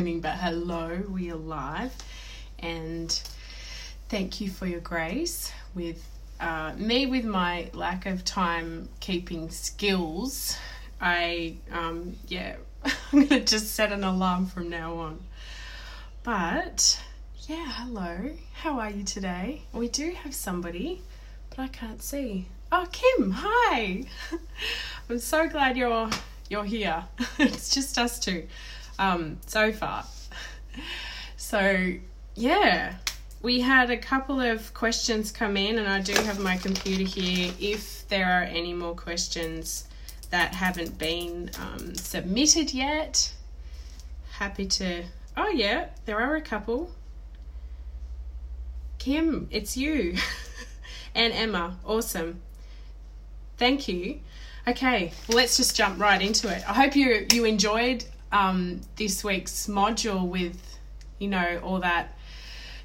morning, but hello, we are live. And thank you for your grace with me with my lack of time keeping skills. I'm going to just set an alarm from now on. But yeah, hello, how are you today? We do have somebody, but I can't see. Oh, Kim, hi. I'm so glad you're here. It's just us two so far. So yeah, we had a couple of questions come in, and I do have my computer here if there are any more questions that haven't been submitted yet. Happy to... Oh yeah, there are a couple. Kim, it's you. And Emma, awesome. Thank you. Okay, well, let's just jump right into it. I hope you enjoyed this week's module with, all that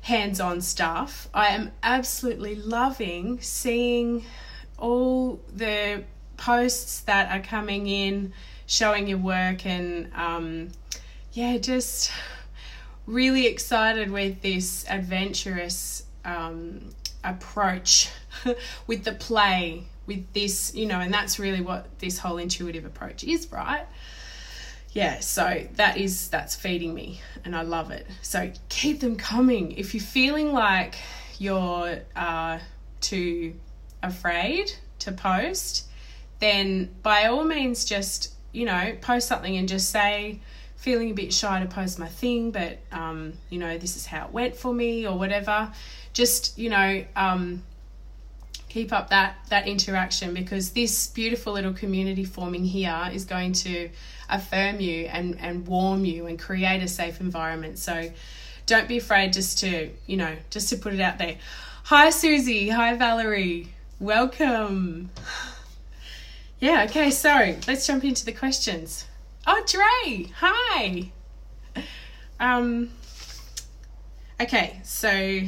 hands-on stuff. I am absolutely loving seeing all the posts that are coming in, showing your work, and just really excited with this adventurous approach with the play, with this, and that's really what this whole intuitive approach is, right? Yeah, so that's feeding me, and I love it. So keep them coming. If you're feeling like you're too afraid to post, then by all means just, post something and just say, feeling a bit shy to post my thing, but, this is how it went for me or whatever. Just, keep up that interaction, because this beautiful little community forming here is going to affirm you and warm you and create a safe environment. So don't be afraid just to put it out there. Hi, Susie. Hi, Valerie. Welcome. Yeah, okay, so let's jump into the questions. Oh, Dre. Hi. Okay, so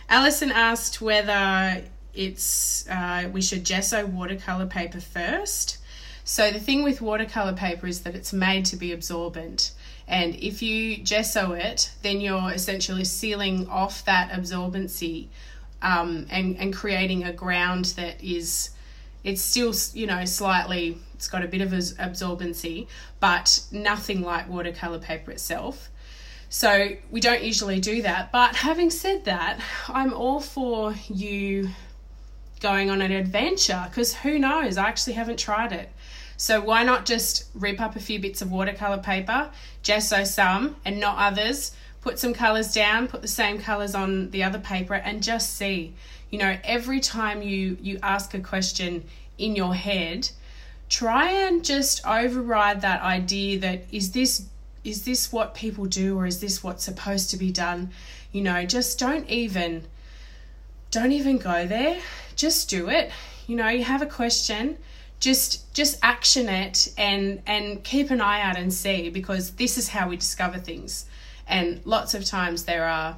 Alison asked whether we should gesso watercolor paper first. So the thing with watercolor paper is that it's made to be absorbent, and if you gesso it, then you're essentially sealing off that absorbency and creating a ground that is, it's still slightly, it's got a bit of absorbency, but nothing like watercolor paper itself. So we don't usually do that. But having said that, I'm all for you going on an adventure, because who knows, I actually haven't tried it. So why not just rip up a few bits of watercolor paper, gesso some and not others, put some colors down, put the same colors on the other paper, and just see. Every time you ask a question in your head, try and just override that idea that is this what people do, or is this what's supposed to be done? Just don't even go there. Just do it. You have a question, just action it and keep an eye out and see, because this is how we discover things. And lots of times there are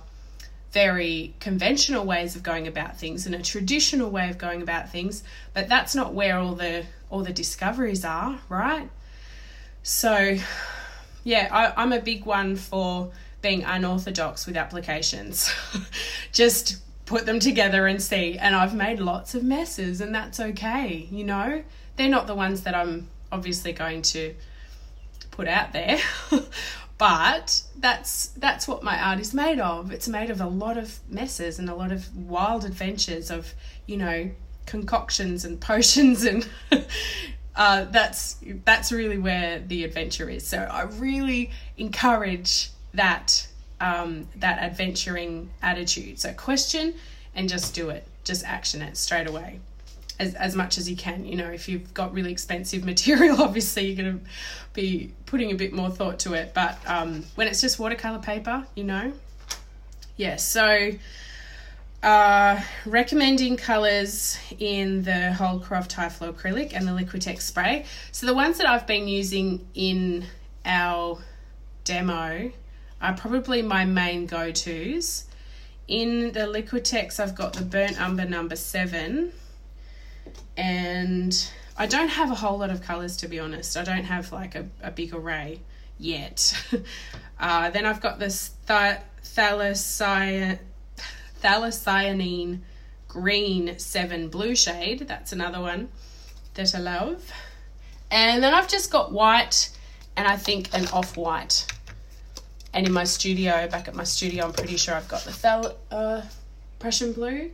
very conventional ways of going about things and a traditional way of going about things, but that's not where all the discoveries are, right? So yeah, I'm a big one for being unorthodox with applications. Just put them together and see. And I've made lots of messes, and that's okay, They're not the ones that I'm obviously going to put out there. But that's what my art is made of. It's made of a lot of messes and a lot of wild adventures of, concoctions and potions, and that's really where the adventure is. So I really encourage that adventuring attitude. So question and just do it. Just action it straight away as much as you can. If you've got really expensive material, obviously you're going to be putting a bit more thought to it. But when it's just watercolor paper, Yeah, so recommending colours in the Holdcroft High Flow Acrylic and the Liquitex Spray. So the ones that I've been using in our demo are probably my main go-tos. In the Liquitex, I've got the Burnt Umber number 7, and I don't have a whole lot of colours, to be honest. I don't have like a big array yet. Then I've got this Phthalocyanine Green 7 blue shade. That's another one that I love. And then I've just got white and I think an off-white. And in my studio, back at my studio, I'm pretty sure I've got the Prussian blue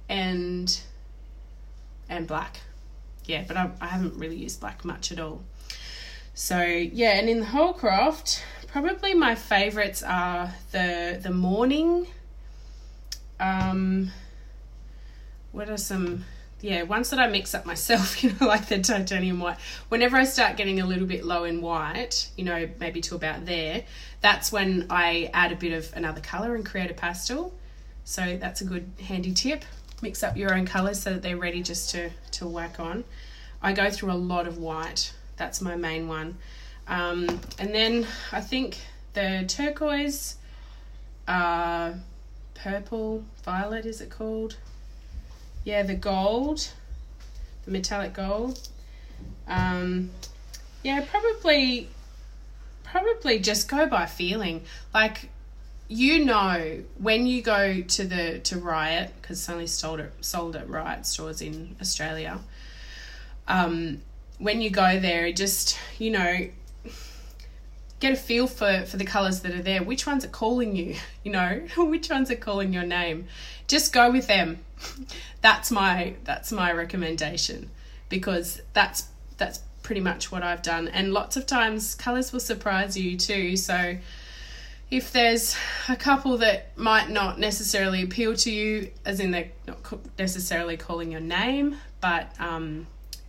and black. Yeah, but I haven't really used black much at all. So yeah, and in the Holdcroft, probably my favourites are the Morning. What are some... Yeah, ones that I mix up myself, like the titanium white. Whenever I start getting a little bit low in white, maybe to about there, that's when I add a bit of another colour and create a pastel. So that's a good handy tip. Mix up your own colours so that they're ready just to whack on. I go through a lot of white. That's my main one. And then I think the turquoise, purple, violet is it called? Yeah, the gold, the metallic gold. Yeah, probably just go by feeling. Like, when you go to Riot, because it's only sold at Riot stores in Australia. When you go there, just get a feel for the colours that are there. Which ones are calling you? Which ones are calling your name? Just go with them. That's my recommendation, because that's pretty much what I've done. And lots of times colours will surprise you too. So if there's a couple that might not necessarily appeal to you, as in they're not necessarily calling your name, but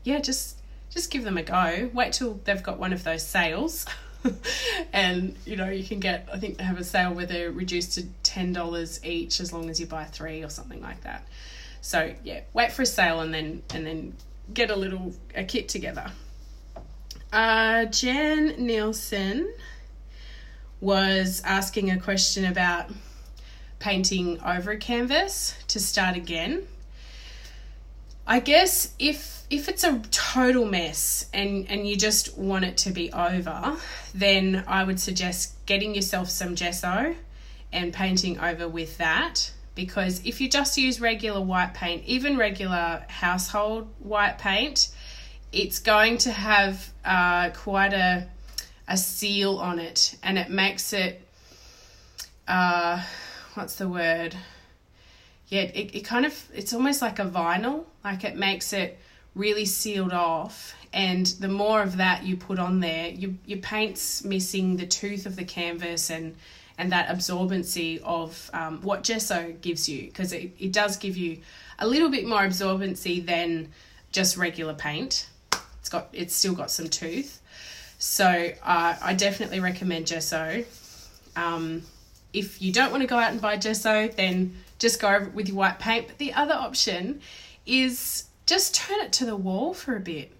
yeah, just give them a go. Wait till they've got one of those sales. And you can get, I think they have a sale where they're reduced to $10 each as long as you buy 3 or something like that. So yeah, wait for a sale and then get a kit together. Jan Nielsen was asking a question about painting over a canvas to start again. I guess if it's a total mess and you just want it to be over, then I would suggest getting yourself some gesso and painting over with that. Because if you just use regular white paint, even regular household white paint, it's going to have quite a seal on it, and it makes it, what's the word? Yeah, it kind of, it's almost like a vinyl, like it makes it really sealed off. And the more of that you put on there, your paint's missing the tooth of the canvas and that absorbency of what gesso gives you, because it does give you a little bit more absorbency than just regular paint. It's still got some tooth. So I definitely recommend gesso. If you don't want to go out and buy gesso, then just go over it with your white paint. But the other option is just turn it to the wall for a bit.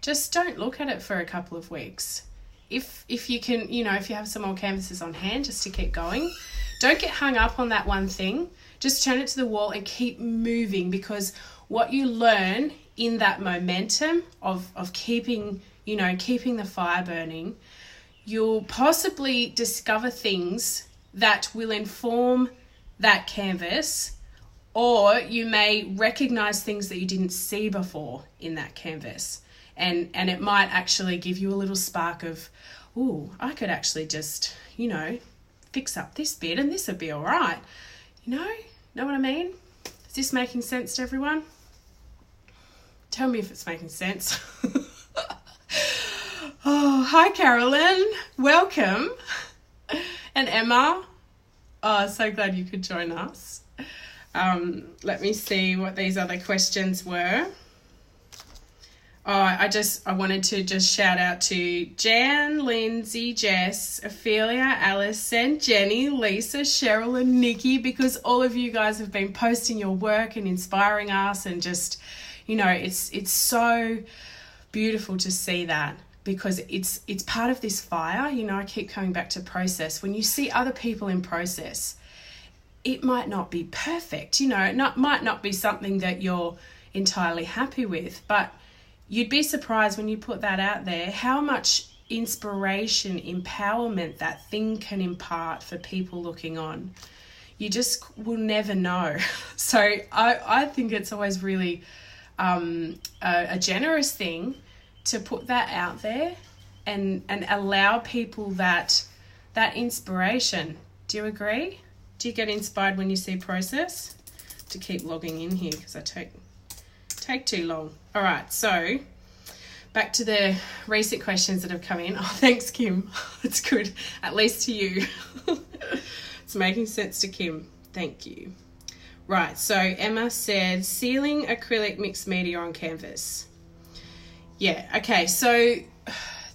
Just don't look at it for a couple of weeks. If you can, if you have some more canvases on hand, just to keep going. Don't get hung up on that one thing. Just turn it to the wall and keep moving, because what you learn in that momentum of keeping the fire burning, you'll possibly discover things that will inform that canvas, or you may recognize things that you didn't see before in that canvas. And it might actually give you a little spark of, ooh, I could actually just, fix up this bit and this would be all right. Know what I mean? Is this making sense to everyone? Tell me if it's making sense. Oh, hi, Carolyn. Welcome. And Emma. Oh, so glad you could join us. Let me see what these other questions were. Oh, I wanted to just shout out to Jan, Lindsay, Jess, Ophelia, Alison, Jenny, Lisa, Cheryl and Nikki, because all of you guys have been posting your work and inspiring us, and just, it's so beautiful to see that, because it's part of this fire. I keep coming back to process. When you see other people in process, it might not be perfect, it might not be something that you're entirely happy with, but you'd be surprised when you put that out there how much inspiration, empowerment that thing can impart for people looking on. You just will never know. So I think it's always really a generous thing to put that out there and allow people that inspiration. Do you agree? Do you get inspired when you see process? To keep logging in here because I take too long. All right, so back to the recent questions that have come in. Oh, thanks, Kim. It's good, at least to you. It's making sense to Kim. Thank you. Right, so Emma said sealing acrylic mixed media on canvas. Yeah, okay, so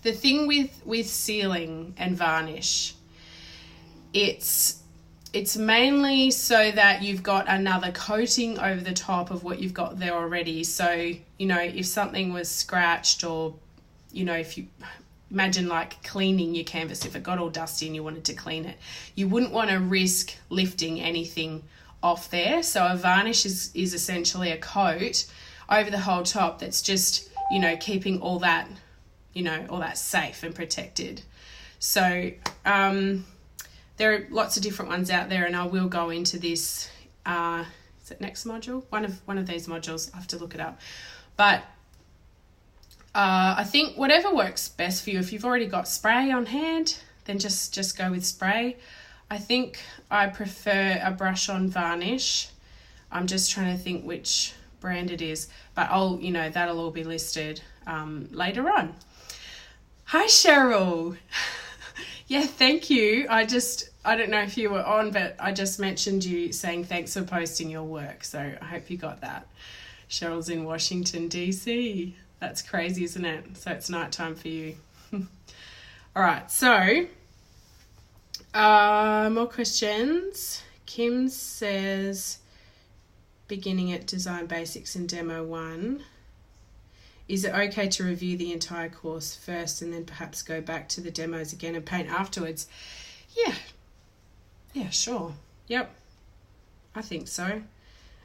the thing with sealing and varnish, it's mainly so that you've got another coating over the top of what you've got there already. So, you know, if something was scratched, or, you know, if you imagine like cleaning your canvas, if it got all dusty and you wanted to clean it, you wouldn't want to risk lifting anything off there. So a varnish is essentially a coat over the whole top that's just, you know, keeping all that, you know, all that safe and protected. So there are lots of different ones out there, and I will go into this. Is it next module? One of these modules. I have to look it up. But I think whatever works best for you. If you've already got spray on hand, then just go with spray. I think I prefer a brush-on varnish. I'm just trying to think which brand it is, but that'll all be listed later on. Hi, Cheryl. Yeah, thank you. I don't know if you were on, but I just mentioned you saying thanks for posting your work. So I hope you got that. Cheryl's in Washington, D.C. That's crazy, isn't it? So it's nighttime for you. All right, so more questions. Kim says, beginning at Design Basics in Demo 1. Is it okay to review the entire course first and then perhaps go back to the demos again and paint afterwards? Yeah, sure. Yep, I think so.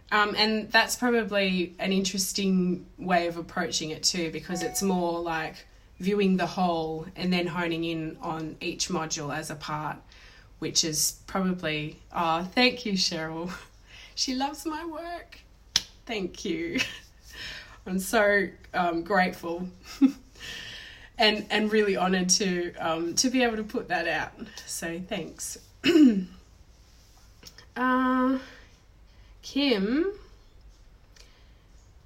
And that's probably an interesting way of approaching it too, because it's more like viewing the whole and then honing in on each module as a part, which is probably, thank you, Cheryl. She loves my work. Thank you. I'm so grateful and really honoured to be able to put that out. So thanks. Kim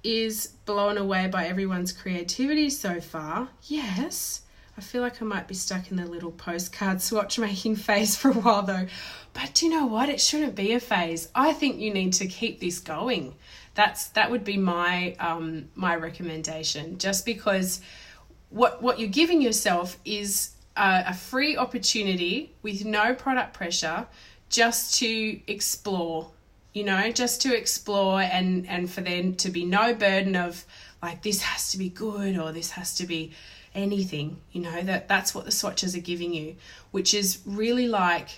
is blown away by everyone's creativity so far. Yes. I feel like I might be stuck in the little postcard swatch making phase for a while though. But do you know what? It shouldn't be a phase. I think you need to keep this going. That would be my my recommendation, just because what you're giving yourself is a free opportunity with no product pressure, just to explore, just to explore and for there to be no burden of like, this has to be good or this has to be anything, that's what the swatches are giving you, which is really like,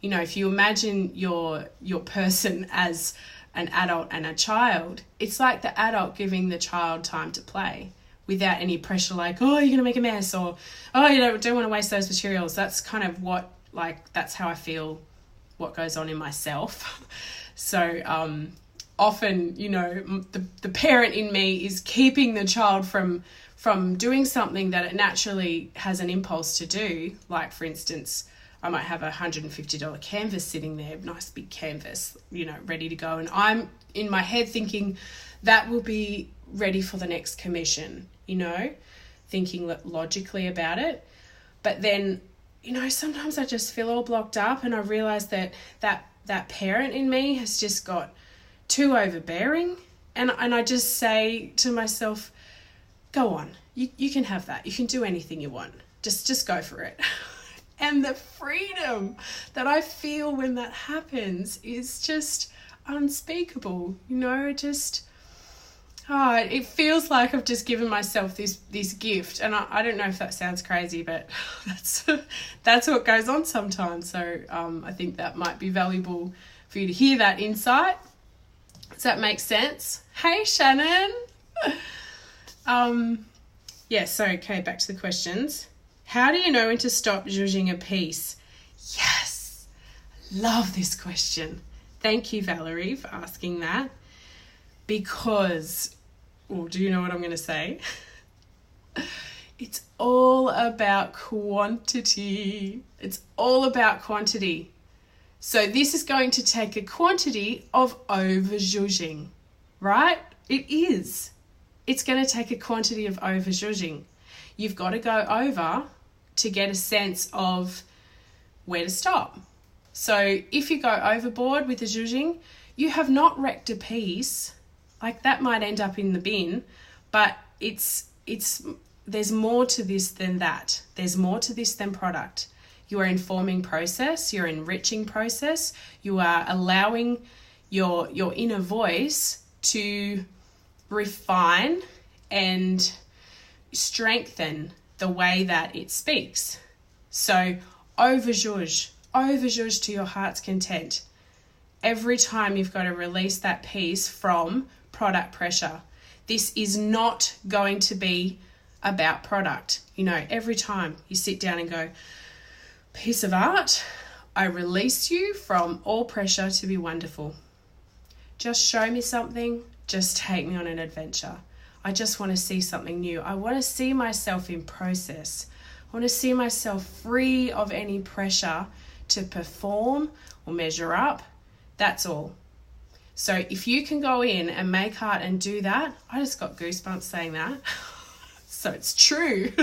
if you imagine your person as an adult and a child, it's like the adult giving the child time to play without any pressure, like, oh, you're going to make a mess, or, oh, you don't want to waste those materials. That's kind of what, that's how I feel what goes on in myself. So often, the parent in me is keeping the child from doing something that it naturally has an impulse to do. Like, for instance, I might have a $150 canvas sitting there, nice big canvas, ready to go. And I'm in my head thinking that will be ready for the next commission, thinking logically about it. But then, sometimes I just feel all blocked up and I realise that parent in me has just got too overbearing. And I just say to myself, go on, you can have that. You can do anything you want. Just go for it. And the freedom that I feel when that happens is just unspeakable. It feels like I've just given myself this gift. And I don't know if that sounds crazy, but that's what goes on sometimes. So I think that might be valuable for you to hear that insight. Does that make sense? Hey, Shannon. So, okay, back to the questions. How do you know when to stop zhuzhing a piece? Yes, love this question. Thank you, Valerie, for asking that. Because, do you know what I'm going to say? It's all about quantity. It's all about quantity. So this is going to take a quantity of over zhuzhing, right? It is. It's going to take a quantity of over zhuzhing. You've got to go over to get a sense of where to stop. So if you go overboard with the zhuzhing, you have not wrecked a piece. Like, that might end up in the bin, but there's more to this than that. There's more to this than product. You are informing process, you're enriching process, you are allowing your inner voice to refine and strengthen the way that it speaks. So over zhuzh to your heart's content. Every time you've got to release that piece from product pressure. This is not going to be about product. Every time you sit down and go, piece of art, I release you from all pressure to be wonderful. Just show me something. Just take me on an adventure. I just want to see something new. I want to see myself in process. I want to see myself free of any pressure to perform or measure up. That's all. So if you can go in and make art and do that, I just got goosebumps saying that. So it's true.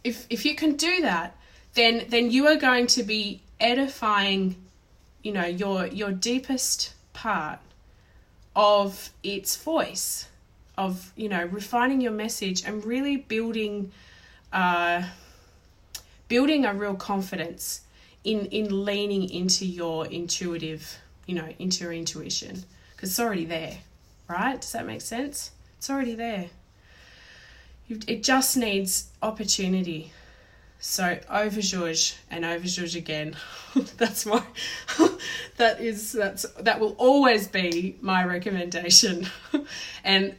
If you can do that, then you are going to be edifying, your deepest part of its voice, of, refining your message and really building a real confidence in leaning into your intuitive, into your intuition, because it's already there, right? Does that make sense? It's already there. It just needs opportunity. So over zhuzh and over zhuzh again. That will always be my recommendation. And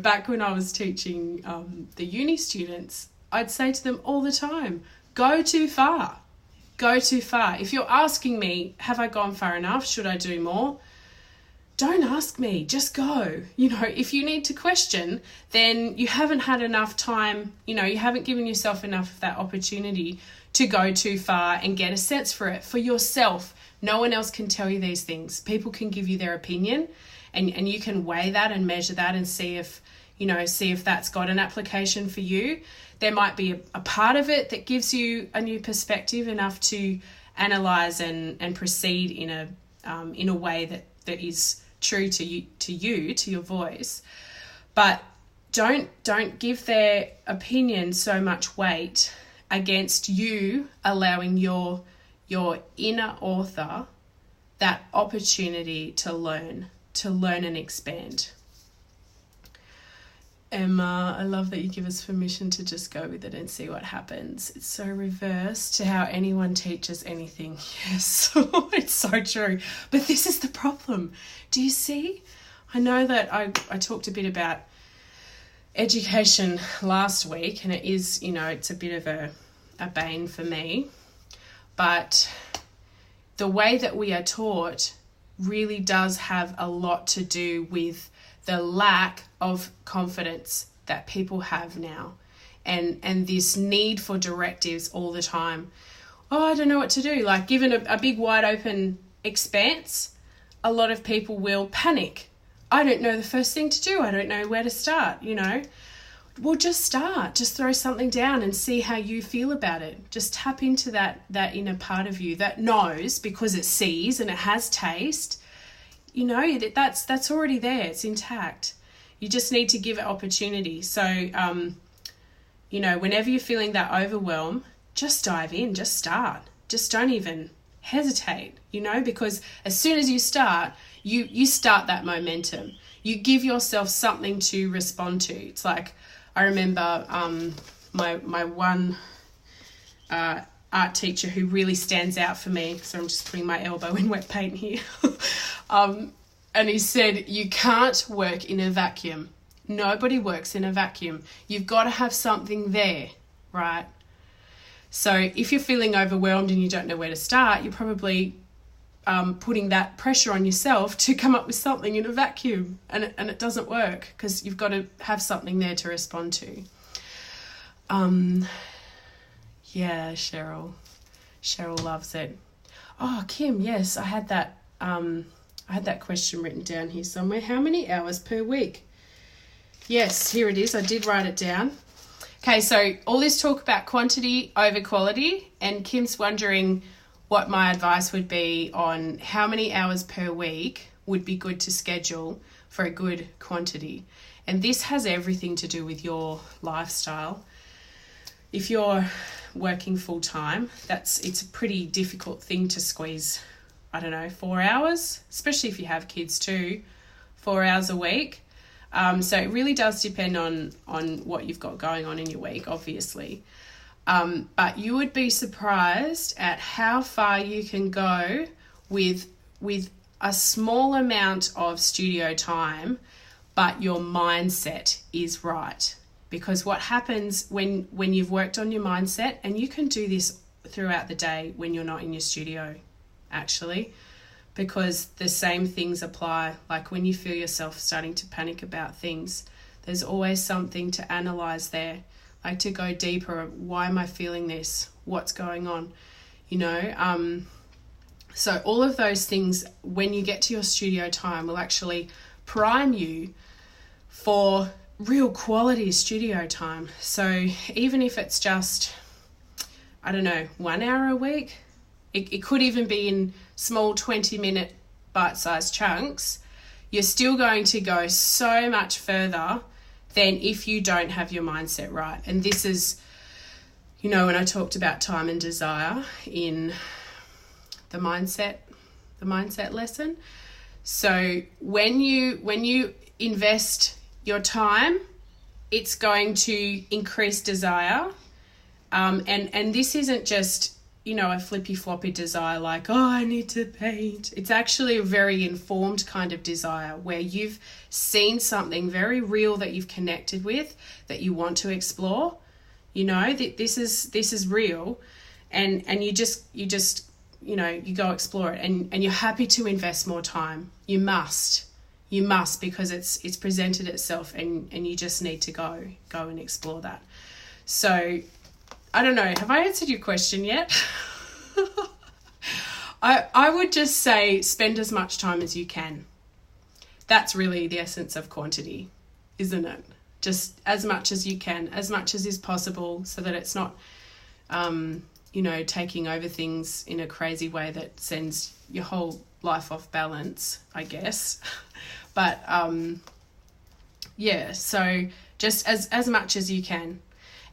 back when I was teaching the uni students, I'd say to them all the time, go too far. Go too far. If you're asking me, have I gone far enough? Should I do more? Don't ask me, just go. If you need to question, then you haven't had enough time, you haven't given yourself enough of that opportunity to go too far and get a sense for it for yourself. No one else can tell you these things. People can give you their opinion and you can weigh that and measure that and see if that's got an application for you. There might be a part of it that gives you a new perspective enough to analyze and proceed in a way that is true to you, to your voice. But don't give their opinion so much weight against you allowing your inner author that opportunity to learn and expand. Emma, I love that you give us permission to just go with it and see what happens. It's so reverse to how anyone teaches anything. Yes, it's so true. But this is the problem. Do you see? I know that I talked a bit about education last week, and it is, it's a bit of a bane for me. But the way that we are taught really does have a lot to do with the lack of confidence that people have now, and this need for directives all the time. I don't know what to do. Like, given a big wide open expanse, a lot of people will panic. I don't know the first thing to do. I don't know where to start, Well, just start. Just throw something down and see how you feel about it. Just tap into that inner part of you that knows, because it sees and it has taste. That's already there. It's intact. You just need to give it opportunity. So, whenever you're feeling that overwhelm, just dive in, just start. Just don't even hesitate, because as soon as you start, you start that momentum. You give yourself something to respond to. It's like, I remember my one art teacher who really stands out for me, so I'm just putting my elbow in wet paint here. And he said, you can't work in a vacuum. Nobody works in a vacuum. You've got to have something there, right? So if you're feeling overwhelmed and you don't know where to start, you're probably putting that pressure on yourself to come up with something in a vacuum, and it doesn't work because you've got to have something there to respond to. Yeah, Cheryl loves it. Oh, Kim, yes, I had that question written down here somewhere. How many hours per week? Yes, here it is. I did write it down. Okay, so all this talk about quantity over quality, and Kim's wondering what my advice would be on how many hours per week would be good to schedule for a good quantity. And this has everything to do with your lifestyle. If you're working full time, it's a pretty difficult thing to squeeze, 4 hours, especially if you have kids too, 4 hours a week. So it really does depend on what you've got going on in your week, obviously. But you would be surprised at how far you can go with a small amount of studio time, but your mindset is right. Because what happens when you've worked on your mindset, and you can do this throughout the day when you're not in your studio, actually, because the same things apply. Like when you feel yourself starting to panic about things, there's always something to analyze there, like to go deeper. Why am I feeling this? What's going on? So all of those things, when you get to your studio time, will actually prime you for real quality studio time. So even if it's just, 1 hour a week, it could even be in small 20-minute bite-sized chunks, you're still going to go so much further than if you don't have your mindset right. And this is, when I talked about time and desire in the mindset lesson. So when you invest your time, it's going to increase desire. And this isn't just, a flippy floppy desire like, oh, I need to paint. It's actually a very informed kind of desire where you've seen something very real that you've connected with, that you want to explore. This is real, and you go explore it, and you're happy to invest more time. You must because it's presented itself, and you just need to go and explore that. So I don't know, have I answered your question yet? I would just say spend as much time as you can. That's really the essence of quantity, isn't it? Just as much as you can, as much as is possible, so that it's not, taking over things in a crazy way that sends your whole life off balance, I guess. But, so just as much as you can.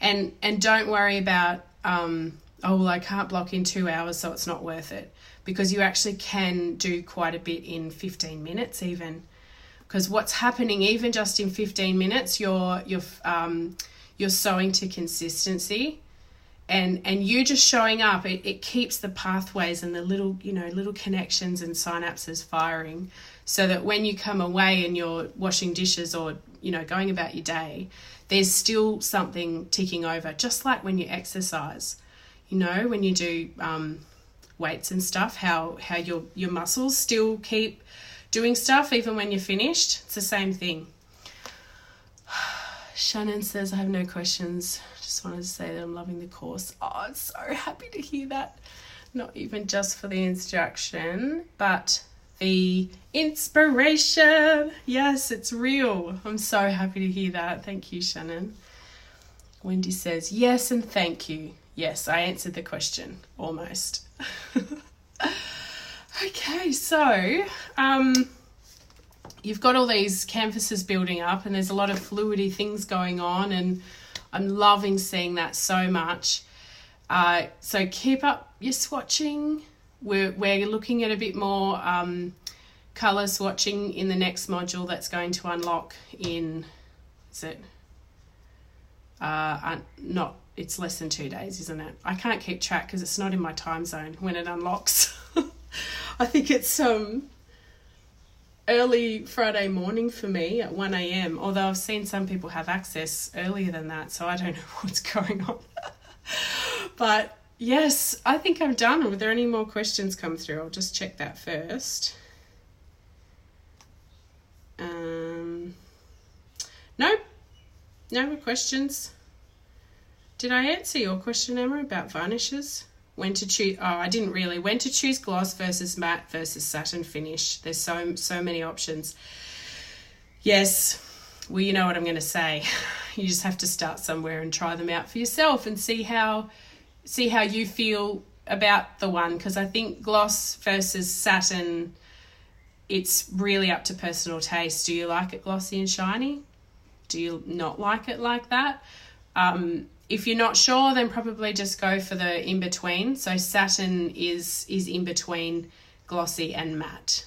And don't worry about, I can't block in 2 hours, so it's not worth it. Because you actually can do quite a bit in 15 minutes even. Because what's happening, even just in 15 minutes, you're sowing to consistency. And you just showing up, it keeps the pathways and the little connections and synapses firing, so that when you come away and you're washing dishes or, going about your day, there's still something ticking over, just like when you exercise. When you do weights and stuff, how your muscles still keep doing stuff even when you're finished. It's the same thing. Shannon says, I have no questions. Just wanted to say that I'm loving the course. Oh, I'm so happy to hear that. Not even just for the instruction, but the inspiration. Yes, it's real. I'm so happy to hear that. Thank you, Shannon. Wendy says, yes, and thank you. Yes, I answered the question, almost. Okay, so you've got all these canvases building up, and there's a lot of fluidy things going on, and I'm loving seeing that so much. So keep up your swatching. We're looking at a bit more colour swatching in the next module that's going to unlock in, it's less than 2 days, isn't it? I can't keep track because it's not in my time zone when it unlocks. I think it's early Friday morning for me at 1 a.m, although I've seen some people have access earlier than that, so I don't know what's going on. But yes, I think I'm done. Were there any more questions come through? I'll just check that first. Nope. No more questions. Did I answer your question, Emma, about varnishes? When to choose? Oh, I didn't really. When to choose gloss versus matte versus satin finish. There's so many options. Yes. Well, you know what I'm going to say. You just have to start somewhere and try them out for yourself and see how you feel about the one, because I think gloss versus satin, it's really up to personal taste. Do you like it glossy and shiny? Do you not like it like that? If you're not sure, then probably just go for the in-between. So satin is in between glossy and matte.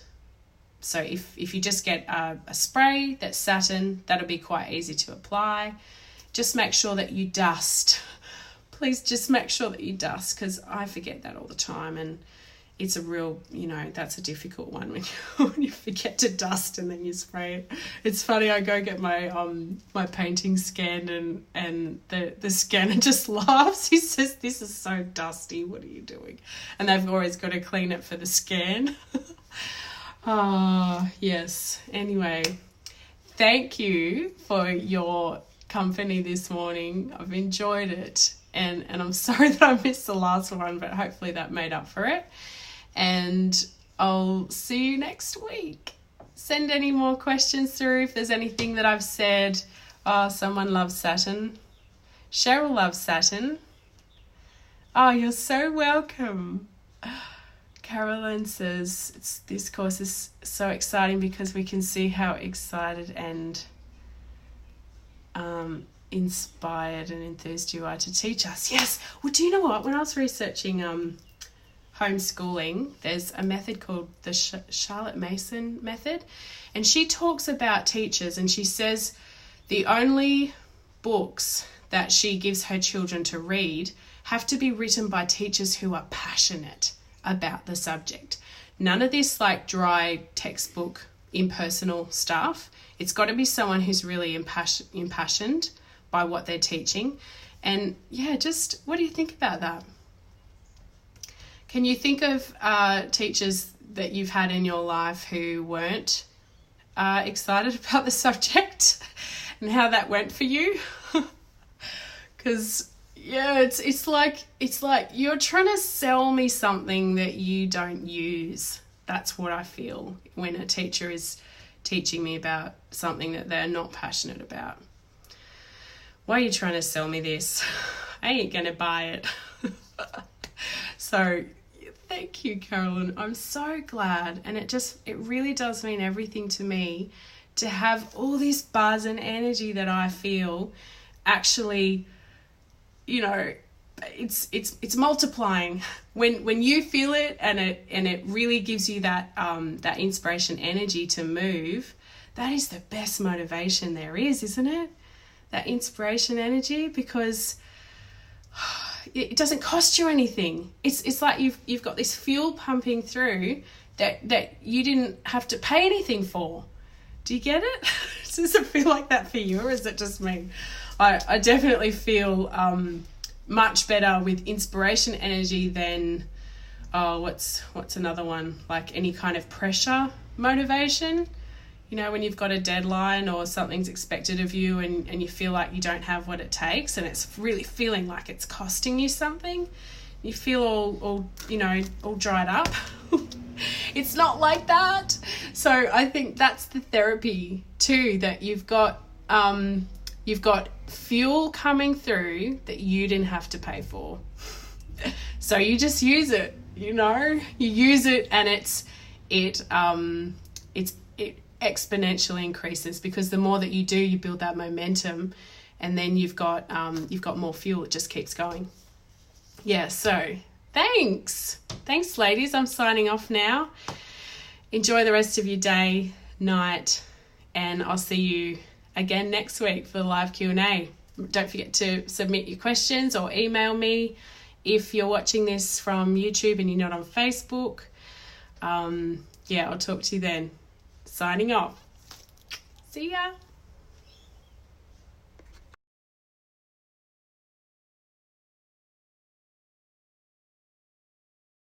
So if you just get a spray that's satin, that'll be quite easy to apply. Just make sure that you dust. Please just make sure that you dust, because I forget that all the time, and it's a real, that's a difficult one when you forget to dust and then you spray it. It's funny, I go get my my painting scanned and the scanner just laughs. He says, "This is so dusty, what are you doing?" And they've always got to clean it for the scan. Yes. Anyway, thank you for your company this morning. I've enjoyed it. And I'm sorry that I missed the last one, but hopefully that made up for it. And I'll see you next week. Send any more questions through if there's anything that I've said. Oh, someone loves satin. Cheryl loves satin. Oh, you're so welcome. Carolyn says, this course is so exciting because we can see how excited and inspired and enthused you are to teach us. Yes. Well, do you know what? When I was researching homeschooling, there's a method called the Charlotte Mason method, and she talks about teachers, and she says the only books that she gives her children to read have to be written by teachers who are passionate about the subject. None of this like dry textbook impersonal stuff. It's got to be someone who's really impassioned by what they're teaching. And yeah, just what do you think about that? Can you think of teachers that you've had in your life who weren't excited about the subject and how that went for you? Because yeah, it's like you're trying to sell me something that you don't use. That's what I feel when a teacher is teaching me about something that they're not passionate about. Why are you trying to sell me this? I ain't gonna buy it. So thank you, Carolyn. I'm so glad, and it really does mean everything to me to have all this buzz and energy that I feel. Actually, it's multiplying when you feel it, and it really gives you that that inspiration, energy to move. That is the best motivation there is, isn't it? That inspiration energy, because it doesn't cost you anything. It's like you've got this fuel pumping through that you didn't have to pay anything for. Do you get it? Does it feel like that for you, or is it just me? I definitely feel much better with inspiration energy than what's another one, like any kind of pressure motivation. When you've got a deadline or something's expected of you and you feel like you don't have what it takes, and it's really feeling like it's costing you something, you feel all dried up. It's not like that. So I think that's the therapy too, that you've got fuel coming through that you didn't have to pay for. So you just use it, you use it, and it exponentially increases, because the more that you do, you build that momentum, and then you've got more fuel. It just keeps going. Yeah, so thanks ladies. I'm signing off now. Enjoy the rest of your day, night, and I'll see you again next week for the live Q&A. Don't forget to submit your questions or email me if you're watching this from YouTube and you're not on Facebook. I'll talk to you then. Signing off. See ya.